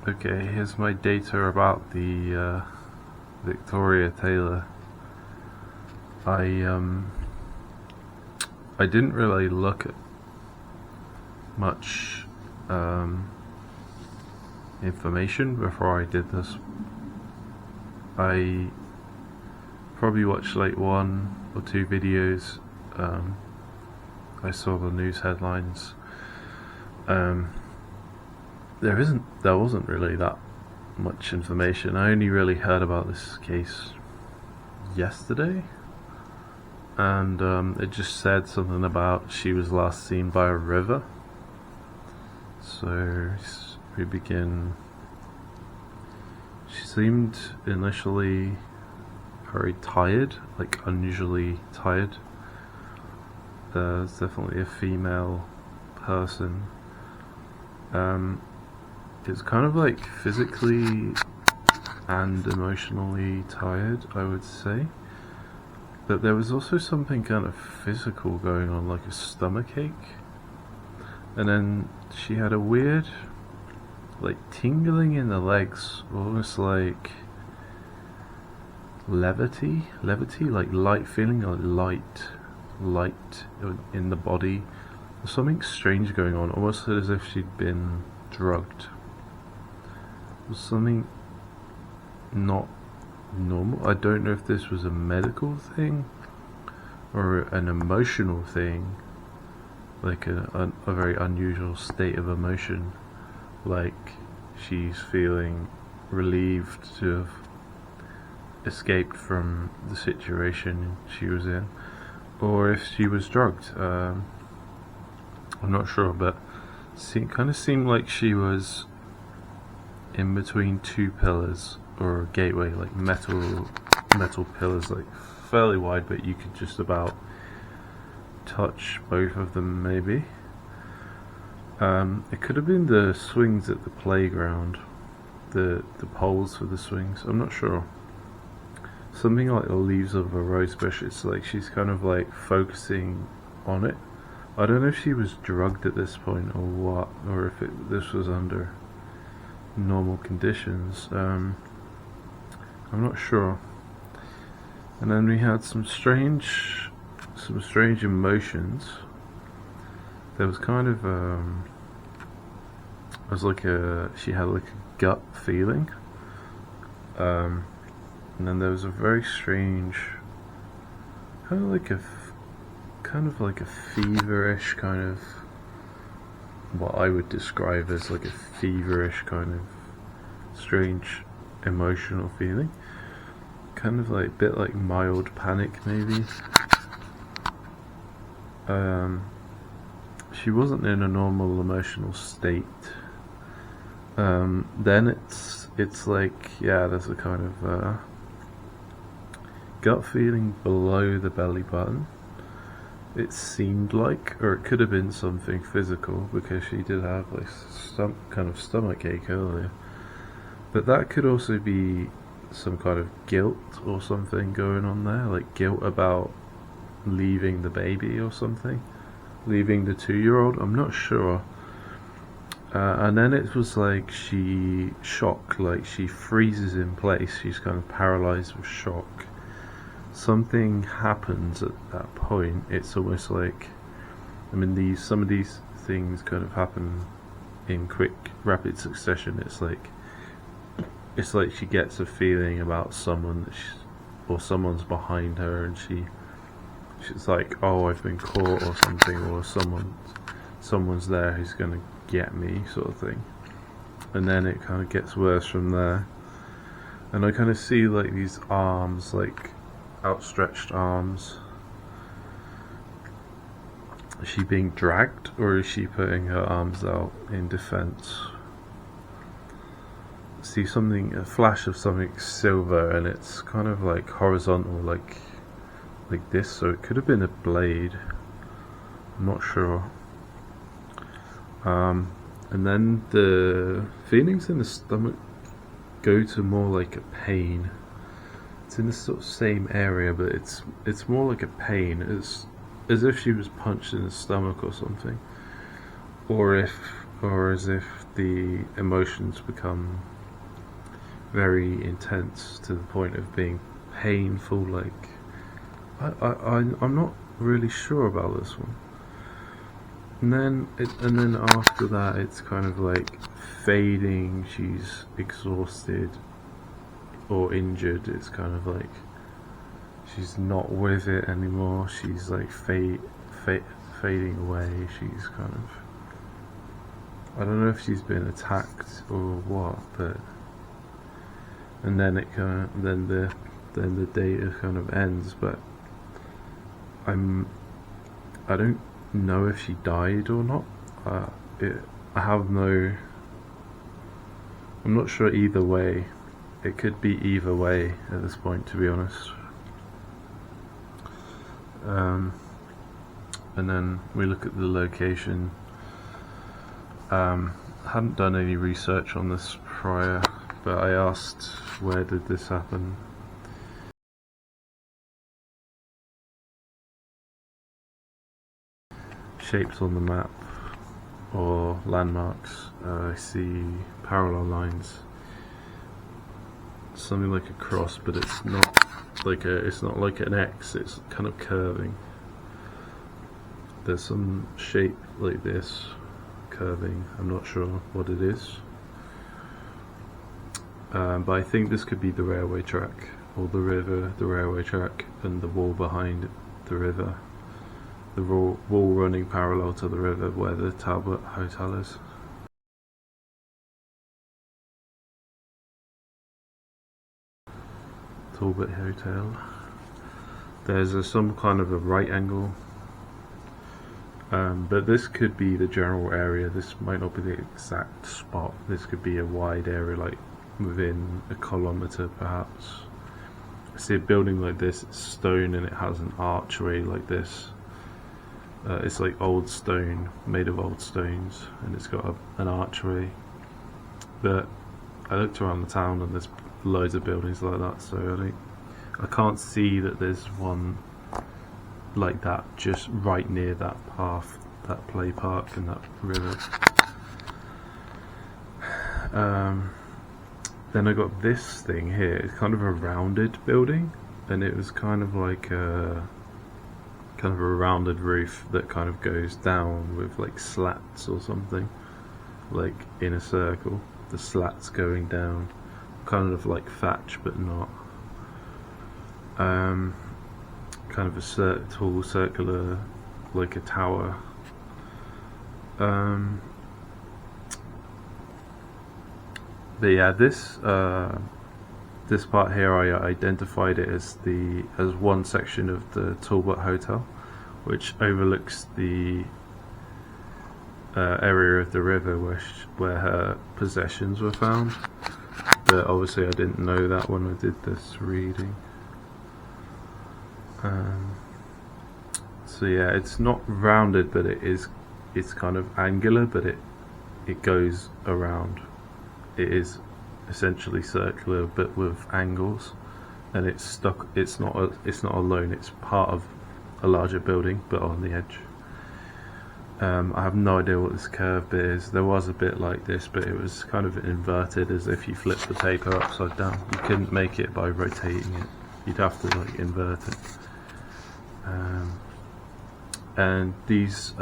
Okay, here's my data about the Victoria Taylor. I didn't really look at much information before I did this. I probably watched like 1 or 2 videos. I saw the news headlines. There wasn't really that much information. I only really heard about this case yesterday, and it just said something about she was last seen by a river. So we begin. She seemed initially very tired, like unusually tired. There's definitely a female person. It's kind of like physically and emotionally tired, I would say. But there was also something kind of physical going on, like a stomachache. And then she had a weird, like, tingling in the legs, almost like levity, like light feeling, like light in the body. There's something strange going on, almost as if she'd been drugged. It was something not normal. I don't know if this was a medical thing or an emotional thing, like a very unusual state of emotion, like she's feeling relieved to have escaped from the situation she was in, or if she was drugged. I'm not sure, but it kind of seemed like she was in between 2 pillars, or a gateway, like metal pillars, like fairly wide, but you could just about touch both of them, maybe. It could have been the swings at the playground, the poles for the swings. I'm not sure. Something like the leaves of a rose bush. It's like she's kind of like focusing on it. I don't know if she was drugged at this point or what, or if this was under normal conditions. I'm not sure. And then we had some strange emotions. There was kind of it was like she had like a gut feeling, and then there was a very strange kind of like a feverish kind of, what I would describe as like a feverish kind of strange emotional feeling, kind of like a bit like mild panic maybe. She wasn't in a normal emotional state. Then it's like, yeah, there's a kind of gut feeling below the belly button. It seemed like, or it could have been something physical, because she did have like some kind of stomach ache earlier. But that could also be some kind of guilt or something going on there, like guilt about leaving the baby or something, leaving the 2-year-old. I'm not sure. And then it was like she shocked, like she freezes in place. She's kind of paralyzed with shock. Something happens at that point. It's almost like, I mean, some of these things kind of happen in quick, rapid succession. It's like she gets a feeling about someone, or someone's behind her, and she's like, oh, I've been caught or something, or someone's there who's gonna get me, sort of thing. And then it kind of gets worse from there. And I kind of see like these arms, like outstretched arms. Is she being dragged, or is she putting her arms out in defense? See a flash of something silver, and it's kind of like horizontal, like this, so it could have been a blade. I'm not sure. And then the feelings in the stomach go to more like a pain. It's in the sort of same area, but it's more like a pain. It's as if she was punched in the stomach or something, or if or as if the emotions become very intense to the point of being painful. Like I'm not really sure about this one. And then after that, it's kind of like fading. She's exhausted or injured. It's kind of like she's not with it anymore. She's like fading away. She's kind of, I don't know if she's been attacked or what, but and then it kind of then the data kind of ends. But I don't know if she died or not. I have no. I'm not sure either way. It could be either way at this point, to be honest. And then we look at the location. I hadn't done any research on this prior, but I asked, where did this happen? Shapes on the map or landmarks. I see parallel lines, something like a cross, but it's not like an X. It's kind of curving. There's some shape like this, curving. I'm not sure what it is, but I think this could be the railway track or the river, the railway track, and the wall behind the river. The wall running parallel to the river where the Talbot Hotel is. Talbot Hotel. There's some kind of a right angle, but this could be the general area. This might not be the exact spot. This could be a wide area, like within a kilometre perhaps. I see a building like this, it's stone, and it has an archway like this. It's like old stone, made of old stones, and it's got an archway. But I looked around the town and there's loads of buildings like that, so I can't see that there's one like that just right near that path, that play park and that river. Then I got this thing here. It's kind of a rounded building, and it was kind of like a rounded roof that kind of goes down with like slats or something, like in a circle. The slats going down, kind of like thatch but not. Kind of a tall circular, like a tower. But yeah, this part here, I identified it as one section of the Talbot Hotel, which overlooks the area of the river where her possessions were found. But obviously I didn't know that when I did this reading. So yeah, it's not rounded, but it's kind of angular, but it goes around. It is essentially circular, but with angles, and it's stuck. It's not alone. It's part of a larger building, but on the edge. I have no idea what this curve bit is. There was a bit like this, but it was kind of inverted, as if you flipped the paper upside down. You couldn't make it by rotating it. You'd have to like invert it. And these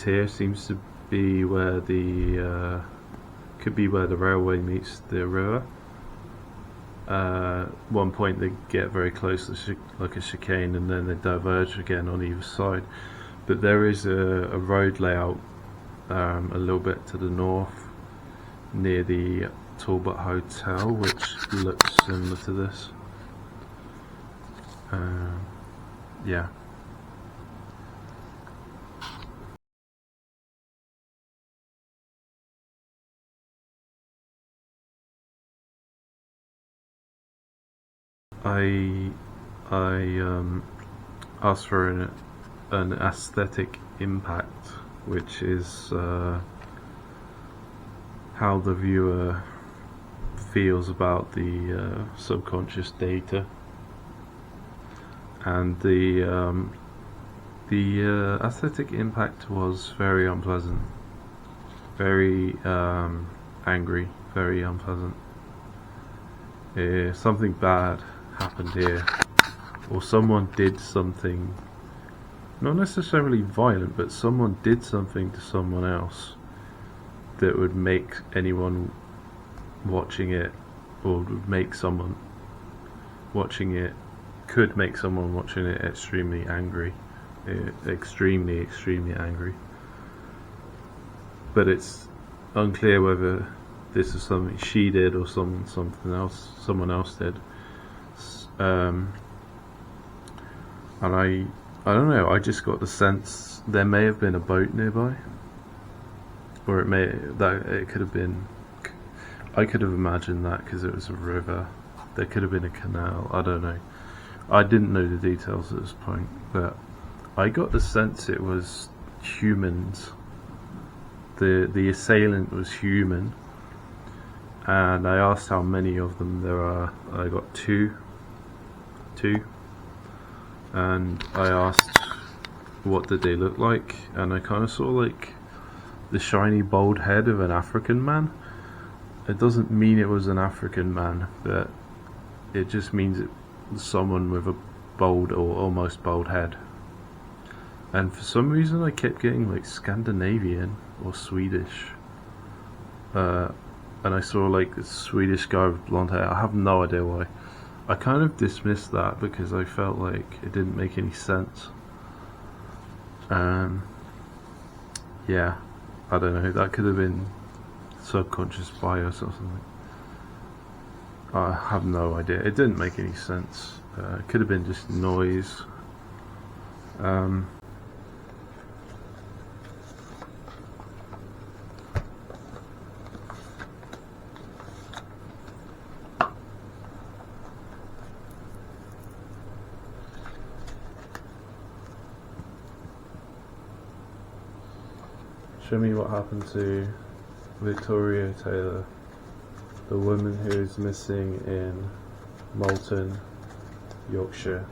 here seems to be where could be where the railway meets the river. One point they get very close to like a chicane, and then they diverge again on either side. But there is a road layout a little bit to the north near the Talbot Hotel, which looks similar to this. Yeah. I asked for an aesthetic impact, which is how the viewer feels about the subconscious data, and the The aesthetic impact was very unpleasant, very angry, very unpleasant. Something bad happened here, or someone did something, not necessarily violent, but someone did something to someone else that would make anyone watching it, or would make someone watching it, could make someone watching it extremely angry. Extremely angry. But it's unclear whether this is something she did or someone else did. And I don't know, I just got the sense there may have been a boat nearby, or it could have been, I could have imagined that because it was a river. There could have been a canal, I don't know. I didn't know the details at this point, but I got the sense it was humans. The assailant was human, and I asked how many of them there are. I got two, and I asked what did they look like, and I kind of saw like the shiny bald head of an African man. It doesn't mean it was an African man, but it just means it was someone with a bald or almost bald head. And for some reason I kept getting like Scandinavian or Swedish. And I saw like this Swedish guy with blonde hair. I have no idea why. I kind of dismissed that because I felt like it didn't make any sense. Yeah, I don't know, that could have been subconscious bias or something. I have no idea. It didn't make any sense. It could have been just noise. Show me what happened to Victoria Taylor, the woman who is missing in Malton, Yorkshire.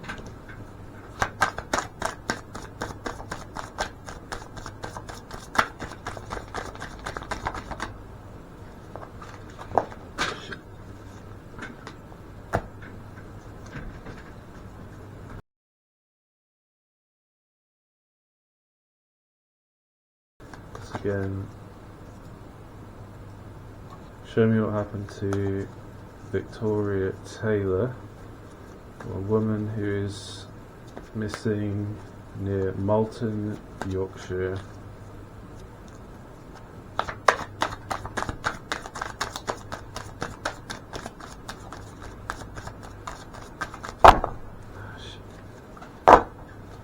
Again, show me what happened to Victoria Taylor, a woman who is missing near Malton, Yorkshire.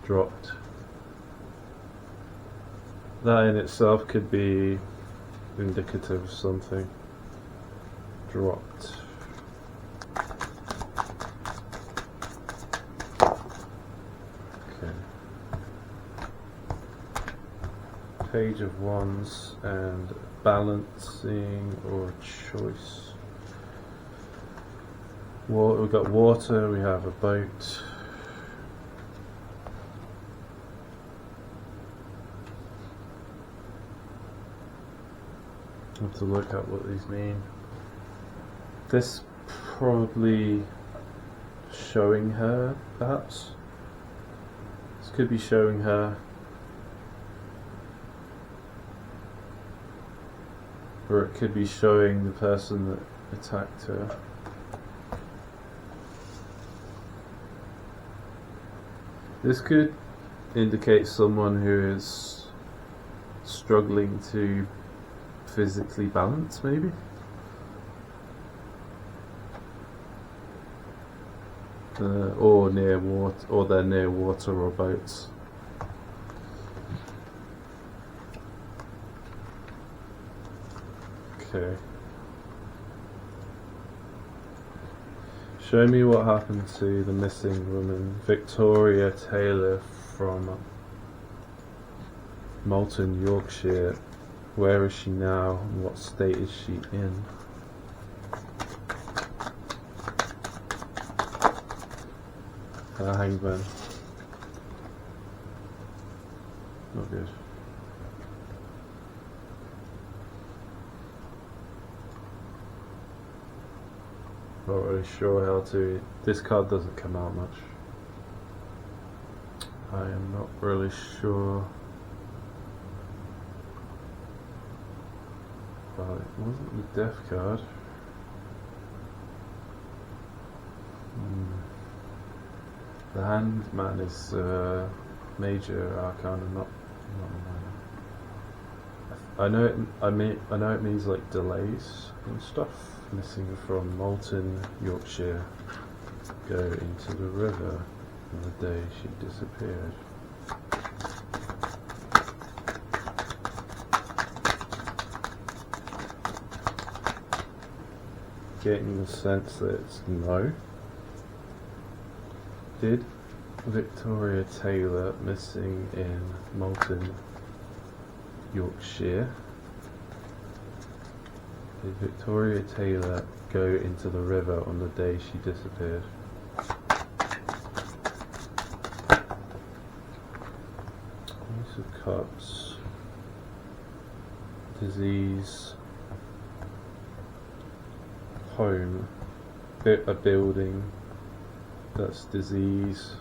Dropped. That in itself could be indicative of something. Dropped. Okay. Page of Wands and balancing or choice. We've got water, we have a boat. I have to look at what these mean. This probably showing her, perhaps. This could be showing her. Or it could be showing the person that attacked her. This could indicate someone who is struggling to physically balance, maybe. Or near water, or they're near water or boats. Okay. Show me what happened to the missing woman, Victoria Taylor, from Malton, Yorkshire. Where is she now, and what state is she in? Hangman. Not good. Not really sure how to. This card doesn't come out much. I am not really sure. Well, it wasn't the death card. The Hangman is major arcana, not minor. I know it means like delays and stuff. Missing from Malton, Yorkshire. Go into the river on the day she disappeared. Getting the sense that it's no. Did Victoria Taylor, missing in Malton, Yorkshire, did Victoria Taylor go into the river on the day she disappeared? Ace of Cups. Disease. Home. A building. That's disease.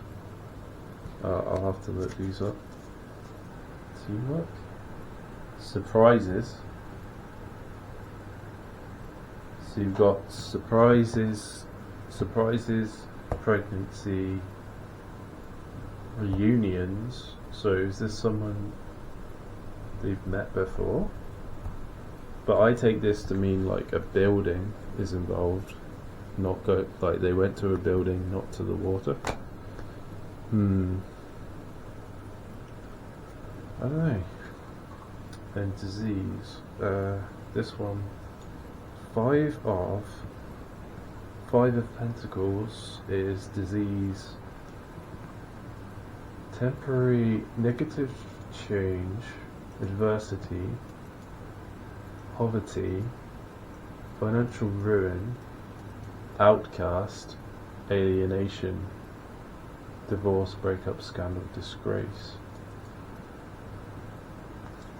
I'll have to look these up. Teamwork. Surprises. So you've got surprises, pregnancy, reunions. So is this someone they've met before? But I take this to mean like a building is involved. Not go like they went to a building, not to the water. I don't know. And disease. This one. Five of Pentacles is disease. Temporary negative change, adversity, poverty, financial ruin, outcast, alienation, divorce, breakup, scandal, disgrace.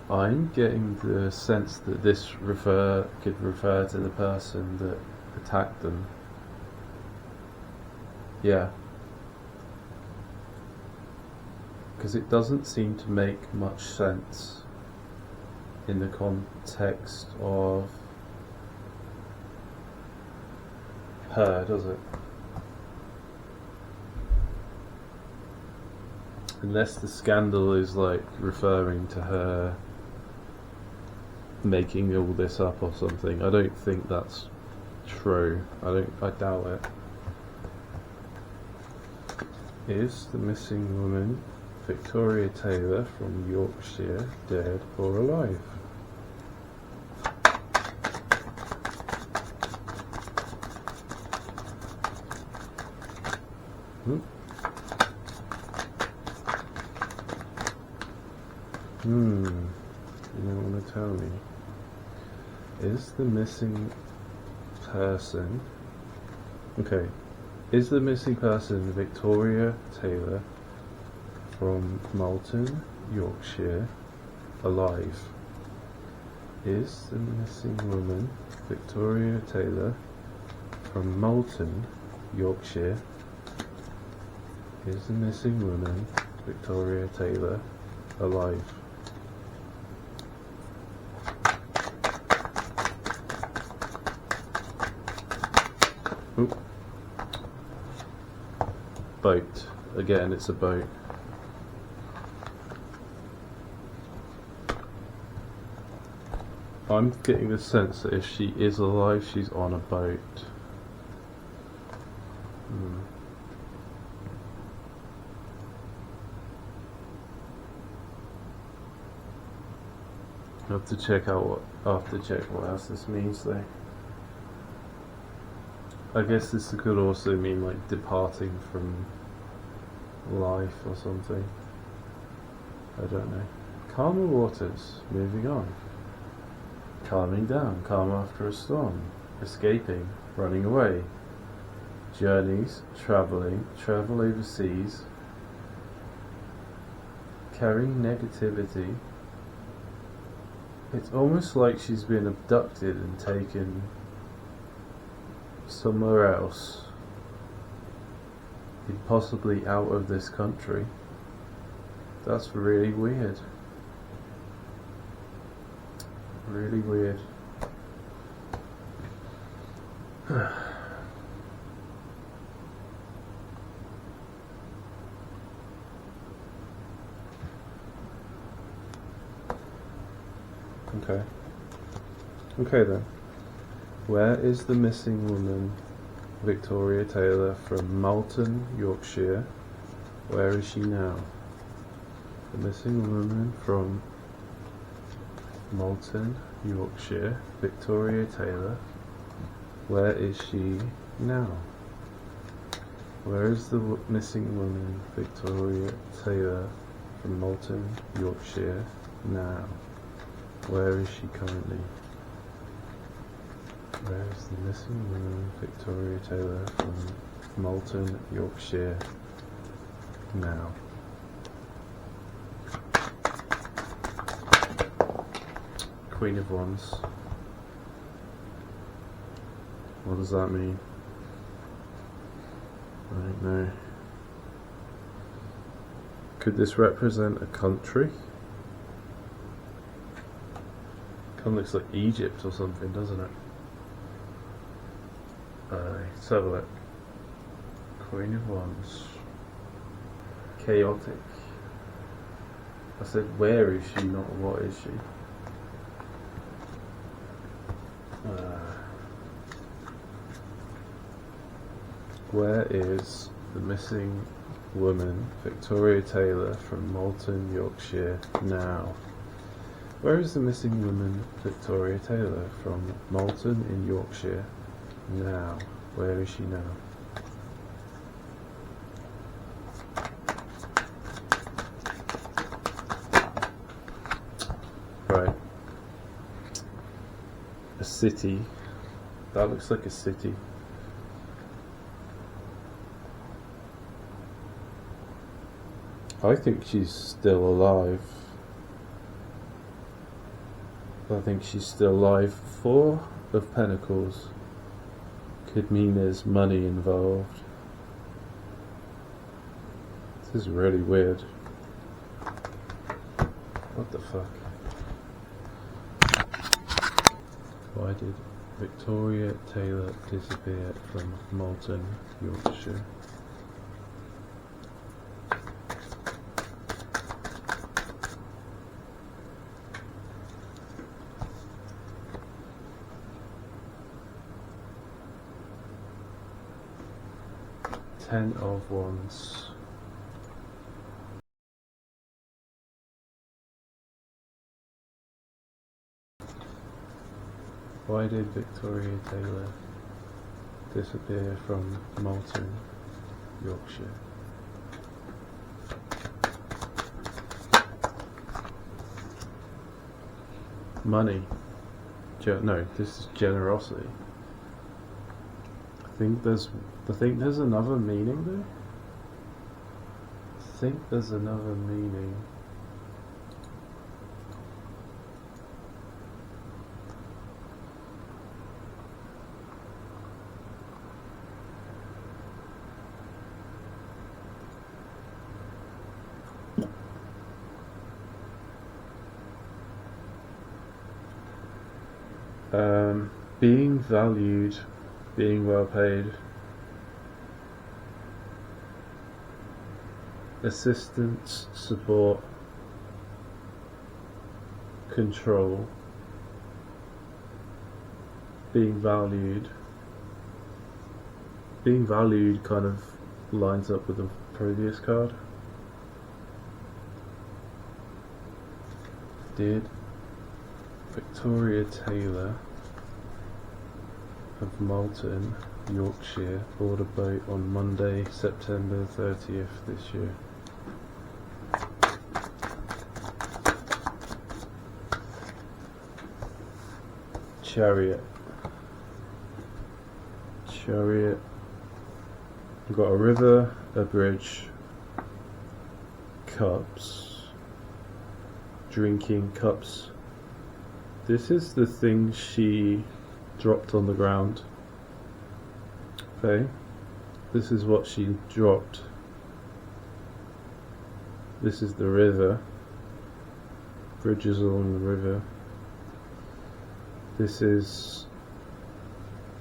I'm getting the sense that this could refer to the person that attacked them. Yeah. Because it doesn't seem to make much sense in the context of her, does it? Unless the scandal is like referring to her making all this up or something. I don't think that's true. I doubt it. Is the missing woman Victoria Taylor from Yorkshire dead or alive? You don't want to tell me. Is the missing person... Okay. Is the missing person Victoria Taylor from Malton, Yorkshire, alive? Is the missing woman Victoria Taylor from Malton, Yorkshire? Is the missing woman Victoria Taylor alive? Oop. Boat. Again, it's a boat. I'm getting the sense that if she is alive, she's on a boat. I have to check out what else this means though. I guess this could also mean like departing from life or something. I don't know. Calmer waters, moving on. Calming down, calm after a storm. Escaping, running away. Journeys, travel overseas. carrying negativity. It's almost like she's been abducted and taken somewhere else, possibly out of this country. That's really weird. Really weird. Okay. Okay then. Where is the missing woman, Victoria Taylor, from Malton, Yorkshire? Where is she now? The missing woman from Malton, Yorkshire, Victoria Taylor. Where is she now? Where is the missing woman, Victoria Taylor, from Malton, Yorkshire, now? Where is she currently? Where is the missing woman, Victoria Taylor, from Malton, Yorkshire, now? Queen of Wands. What does that mean? I don't know. Could this represent a country? Kind of looks like Egypt or something, doesn't it? Let's have a look. Queen of Wands. Chaotic. I said, where is she, not what is she? Where is the missing woman, Victoria Taylor, from Malton, Yorkshire, now? Where is the missing woman, Victoria Taylor, from Malton in Yorkshire, now? Where is she now? Right. A city. That looks like a city. I think she's still alive. I think she's still alive. Four of Pentacles could mean there's money involved. This is really weird. What the fuck? Why did Victoria Taylor disappear from Malton, Yorkshire? Ten of Wands. Why did Victoria Taylor disappear from Malton, Yorkshire? Money. No, this is generosity. I think there's another meaning there. I think there's another meaning. Being valued, being well paid, assistance, support, control, being valued. Being valued kind of lines up with the previous card. Did Victoria Taylor of Malton, Yorkshire, board a boat on Monday, September 30th this year? Chariot. Chariot. We've got a river, a bridge, cups, drinking cups. This is the thing she dropped on the ground. Okay, this is what she dropped. This is the river, bridges along the river. This is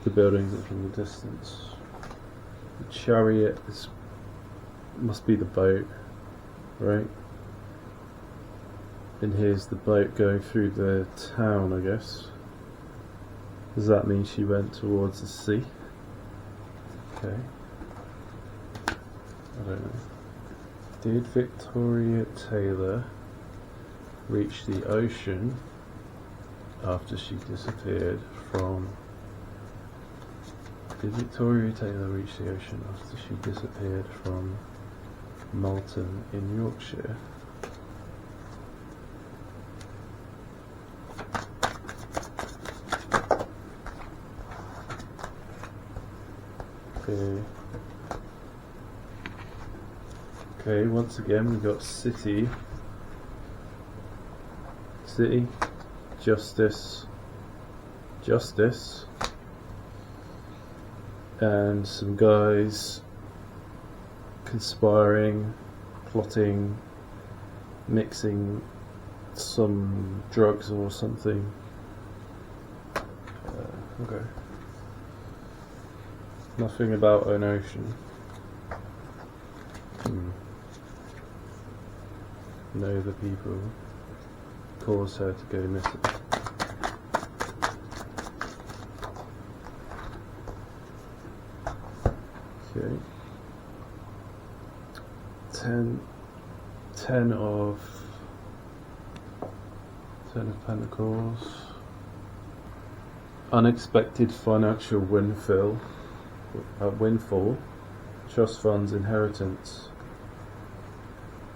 the buildings in the distance. The chariot must be the boat, right? And here's the boat going through the town, I guess. Does that mean she went towards the sea? Okay. I don't know. Did Victoria Taylor reach the ocean after she disappeared from... Did Victoria Taylor reach the ocean after she disappeared from Malton in Yorkshire? Okay, once again we got city, justice, and some guys conspiring, plotting, mixing some drugs or something. Okay. Nothing about an ocean. Know the people caused her to go missing. Okay. Ten of Pentacles. Unexpected financial windfall, trust funds, inheritance,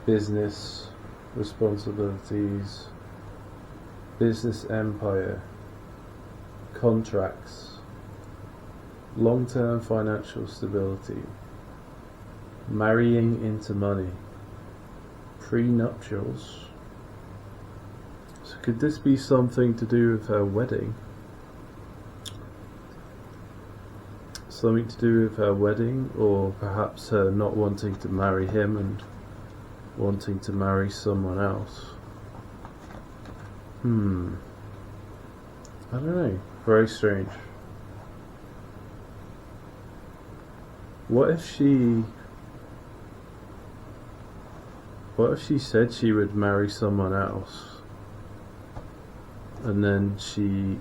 business responsibilities, business empire, contracts, long-term financial stability, marrying into money, prenuptials. So could this be something to do with her wedding? Something to do with her wedding, or perhaps her not wanting to marry him and wanting to marry someone else. I don't know. Very strange. What if she said she would marry someone else and then she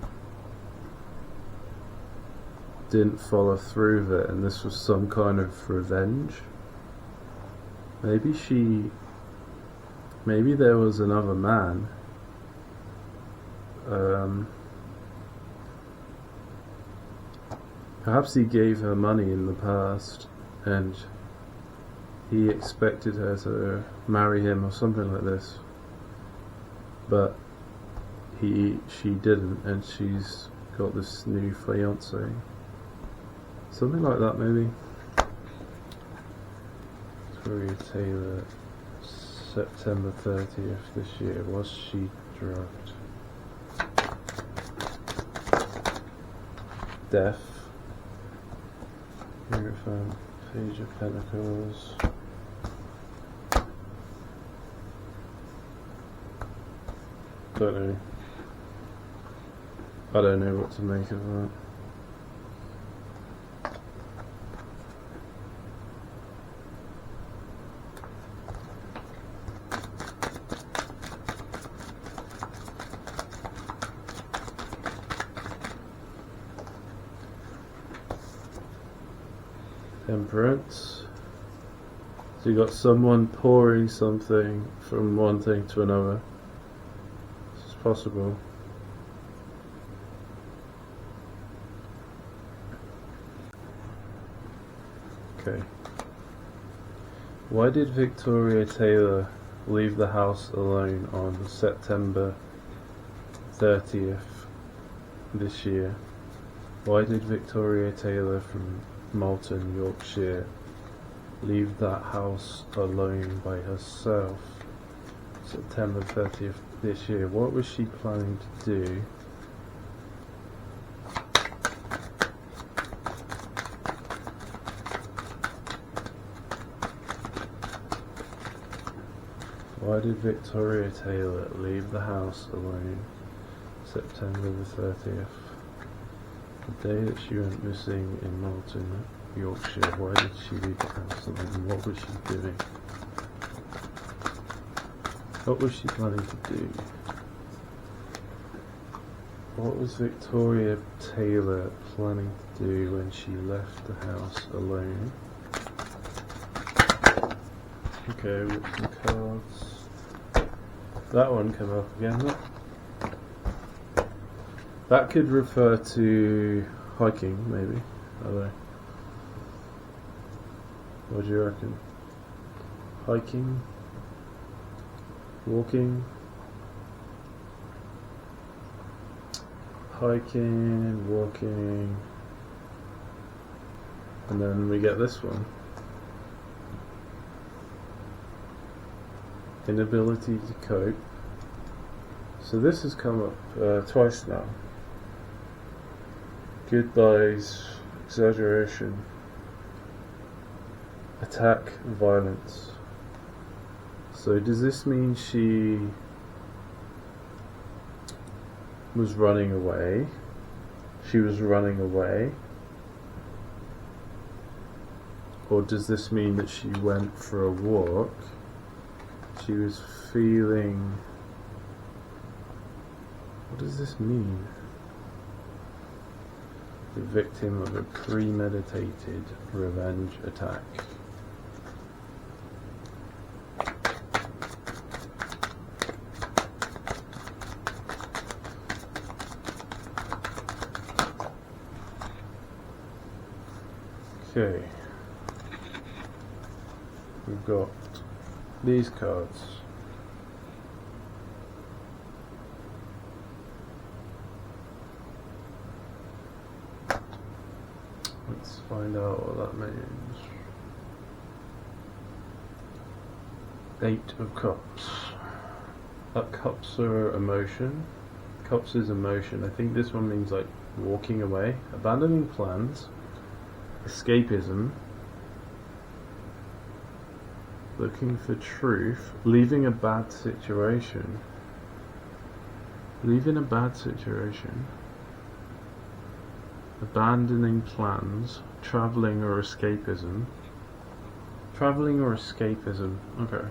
didn't follow through with it, and this was some kind of revenge? Maybe there was another man. Perhaps he gave her money in the past and he expected her to marry him or something like this, but she didn't, and she's got this new fiance. Something like that, maybe. Victoria Taylor, September 30th this year. Was she drugged? Death. Hierophant, Page of Pentacles. Don't know. I don't know what to make of that. Temperance. So you got someone pouring something from one thing to another. This is possible. Okay. Why did Victoria Taylor leave the house alone on September 30th this year? Why did Victoria Taylor from Malton, Yorkshire, leave that house alone by herself September 30th this year. What was she planning to do? Why did Victoria Taylor leave the house alone September the 30th? The day that she went missing in Malton, Yorkshire. Why did she leave the house alone? What was she doing? What was she planning to do? What was Victoria Taylor planning to do when she left the house alone? Okay, we've got some cards. That one came up again, look. That could refer to hiking, maybe. I don't know. What do you reckon? Hiking? Walking? Hiking, walking. And then we get this one. Inability to cope. So this has come up twice now. Goodbyes, exaggeration, attack, violence. So does this mean she was running away? She was running away? Or does this mean that she went for a walk? She was feeling... What does this mean? The victim of a premeditated revenge attack. Okay. We've got these cards. Let's find out what that means. 8 of Cups. Cups are emotion. Cups is emotion. I think this one means like walking away, abandoning plans, escapism, looking for truth, leaving a bad situation. Leaving a bad situation. Abandoning plans, travelling or escapism. Travelling or escapism, okay.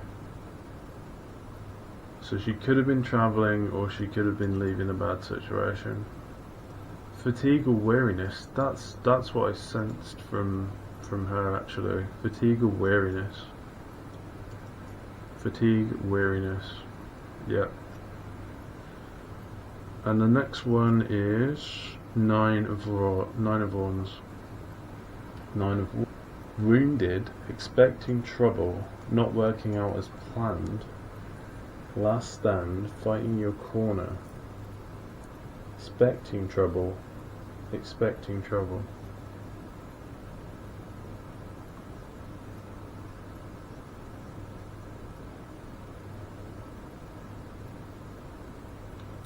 So she could have been travelling or she could have been leaving a bad situation. Fatigue or weariness, that's what I sensed from her actually. Fatigue or weariness. Fatigue, weariness, yeah. And the next one is 9 of Wands. 9 of Wands. Wounded, expecting trouble, not working out as planned. Last stand, fighting your corner. Expecting trouble, expecting trouble.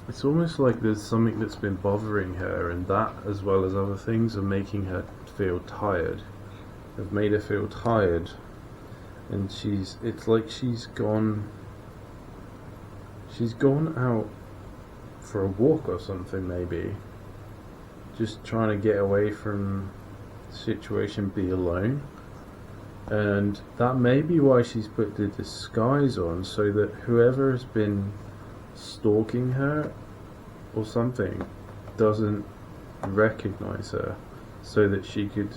It's almost like there's something that's been bothering her, and that, as well as other things, are making her feel tired. Have made her feel tired, and it's like she's gone out for a walk or something, maybe. Just trying to get away from the situation, be alone. And that may be why she's put the disguise on, so that whoever has been stalking her or something doesn't recognize her, so that she could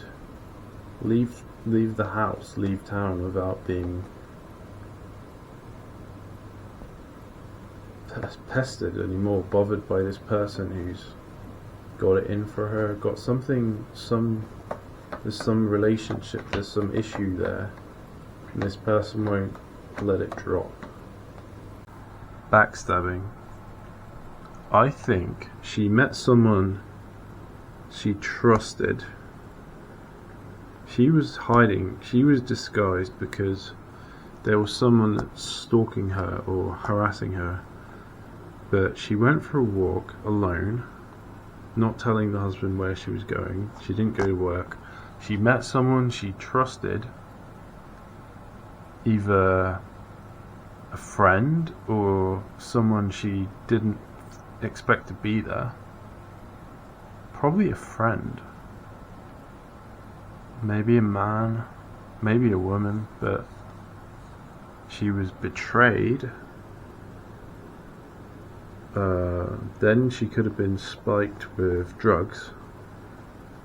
leave the house, leave town without being pestered anymore, bothered by this person who's got it in for her, got something, there's some relationship, there's some issue there, and this person won't let it drop. Backstabbing. I think she met someone she trusted. She was hiding, she was disguised because there was someone that's stalking her or harassing her, But she went for a walk alone, not telling the husband where she was going. She didn't go to work. She met someone she trusted, either a friend or someone she didn't expect to be there. Probably a friend. Maybe a man, maybe a woman, but she was betrayed. Then she could have been spiked with drugs.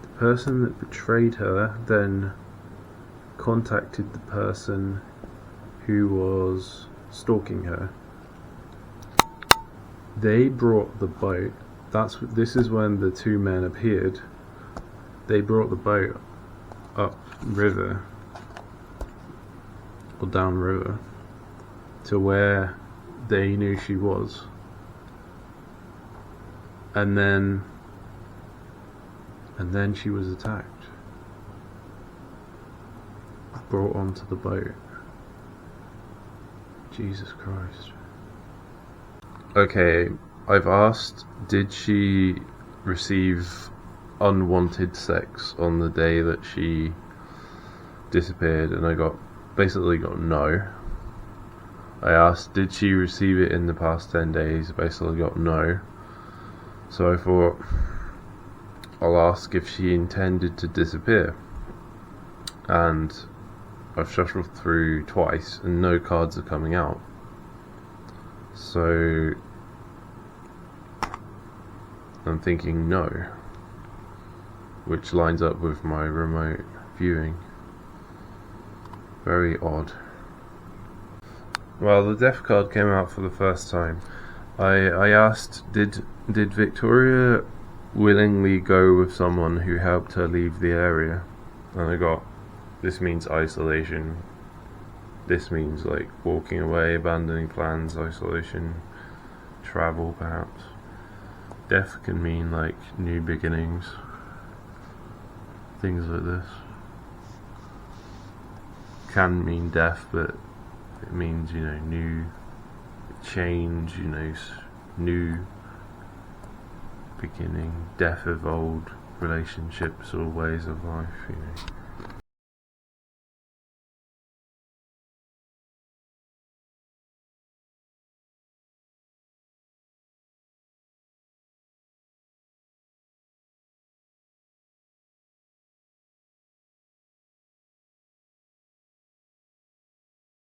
The person that betrayed her then contacted the person who was stalking her. They brought the boat. This is when the two men appeared. They brought the boat up river or down river to where they knew she was, and then she was attacked, brought onto the boat. Jesus Christ. Okay, I've asked, did she receive unwanted sex on the day that she disappeared, and I basically got no. I asked, did she receive it in the past 10 days? Basically got no. So I thought, I'll ask if she intended to disappear. And I've shuffled through twice and no cards are coming out. So I'm thinking no, which lines up with my remote viewing. Very odd. Well, the death card came out for the first time. I asked, did Victoria willingly go with someone who helped her leave the area? And I got, this means isolation. This means like walking away, abandoning plans, isolation, travel perhaps. Death can mean like new beginnings, things like this. Can mean death, but it means, new change, new beginning, death of old relationships or ways of life,